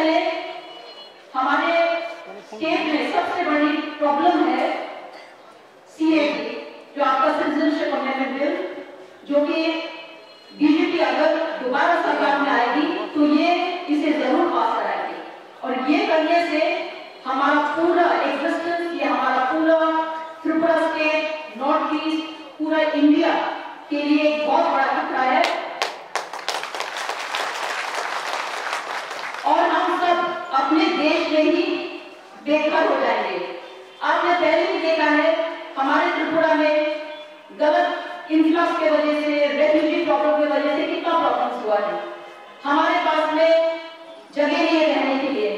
पहले हमारे स्टेट में सबसे बड़ी प्रॉब्लम है सीएए, जो आपका सिटीजनशिप अमेंडमेंट बिल, जो कि बीजेपी अगर दोबारा सरकार में आएगी तो ये इसे जरूर पास कराएगी। और ये करने से हमारा पूरा एग्जिस्टेंस, ये हमारा पूरा त्रिपुरा स्टेट, नॉर्थ ईस्ट, पूरा इंडिया के लिए एक बहुत बड़ा खतरा है। और हम सब अपने देश में ही बेघर हो जाएंगे। आपने पहले भी देखा है हमारे त्रिपुरा में गलत इन्फ्लक्स के वजह से, रेफ्यूजी प्रॉब्लम की वजह से कितना प्रॉब्लम्स हुआ है। हमारे पास में जगह नहीं है रहने के लिए,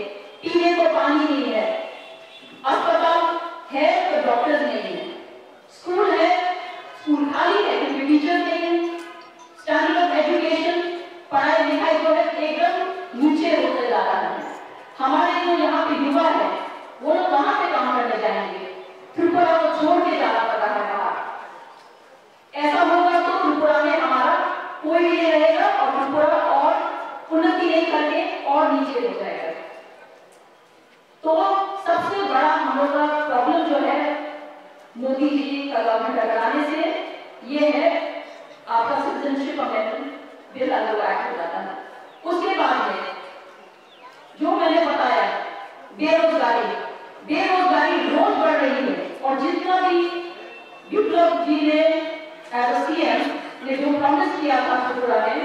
पीने को पानी नहीं है, अस्पताल है तो डॉक्टर्स नहीं है, स्कूल है, स्कूल खाली है क्योंकि टीचर्स नहीं है, स्टैंडर्ड ऑफ एजुकेशन, पढ़ाई लिखाई जो है एकदम नीचे होते जा रहा है। हमारे जो यहाँ पे युवा है वो लोग कहाँ पे काम करने जाएंगे? त्रिपुरा को छोड़ के जाना पड़ रहा है बाहर। ऐसा होगा तो त्रिपुरा में हमारा कोई भी नहीं रहेगा और त्रिपुरा और उन्नति नहीं करके और नीचे हो जाएगा। तो सबसे बड़ा हम लोग का प्रॉब्लम जो है मोदी जी का गवर्नमेंट लगाने से ये है आपका सिटीजनशिप अमेंडमेंट बिल अगर एक्ट हो जाता है। उसके बाद में जो मैंने बताया बेरोजगारी रोज बढ़ रही है और जितना भी विप्लव जी ने एज सीएम ने जो प्रॉमिस किया था त्रिपुरा में,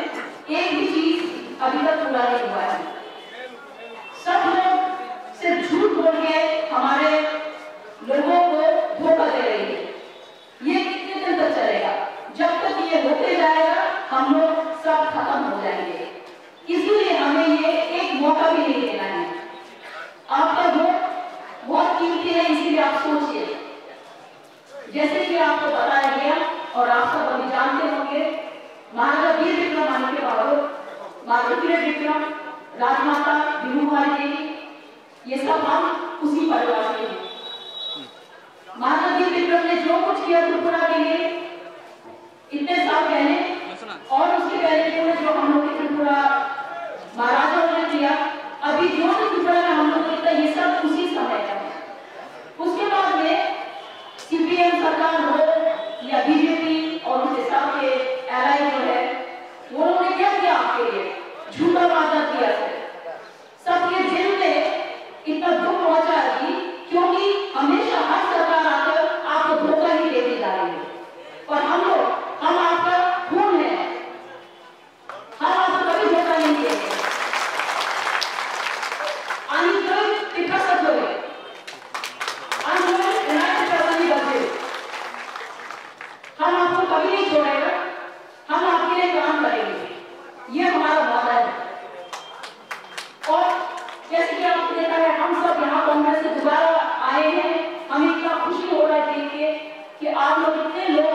एक भी चीज अभी तक पूरा नहीं हुआ है। सब लोग सिर्फ झूठ बोल के हमारे लोगों को धोखा दे रही है। ये कितने दिन तक चलेगा? जब तक ये होते जाएगा हम लोग सब खत्म हो जाएंगे। इसीलिए हमें ये एक मौका भी नहीं देना है। आपका वोट बहुत कीमती है, इसीलिए आप सोचिए। जैसे कि आपको बताया गया और आप सब अभी जानते होंगे, महाराजा वीर विक्रमादित्य के बाबू, महाराजा विक्रम, राजमाता विभूतिबाई देवी, ये सब हम उसी परिवार के हैं। महाराजा वीर विक्रम ने जो कुछ किया त्रिपुरा के लिए इतने साल पहले और उसके पहले जो हम लोग के त्रिपुरा महाराजाओं ने किया, अभी जो त्रिपुरा में हम लोग किया ये सब उसी समय का है। उसके बाद में सीपीएम सरकार हो या बीजेपी और उसके साथ के एलआई जो है, वो लोगों ने क्या किया आपके लिए? झूठा वादा किया है। सबके दिल में इतना दुख पहुंचा है क्योंकि हमेशा हर सरकार आकर आपको धोखा ही देती जा रही है। और हम आपका खून है, हम आपको कभी धोखा नहीं देंगे। हम आपको कभी नहीं छोड़ेगा, हम आपके लिए काम करेंगे, ये हमारा वादा है। और जैसे कि आपने देखा है हम सब यहाँ कांग्रेस से दोबारा आए हैं, हमें इतना खुशी हो रहा है देख के कि आप लोग इतने लोग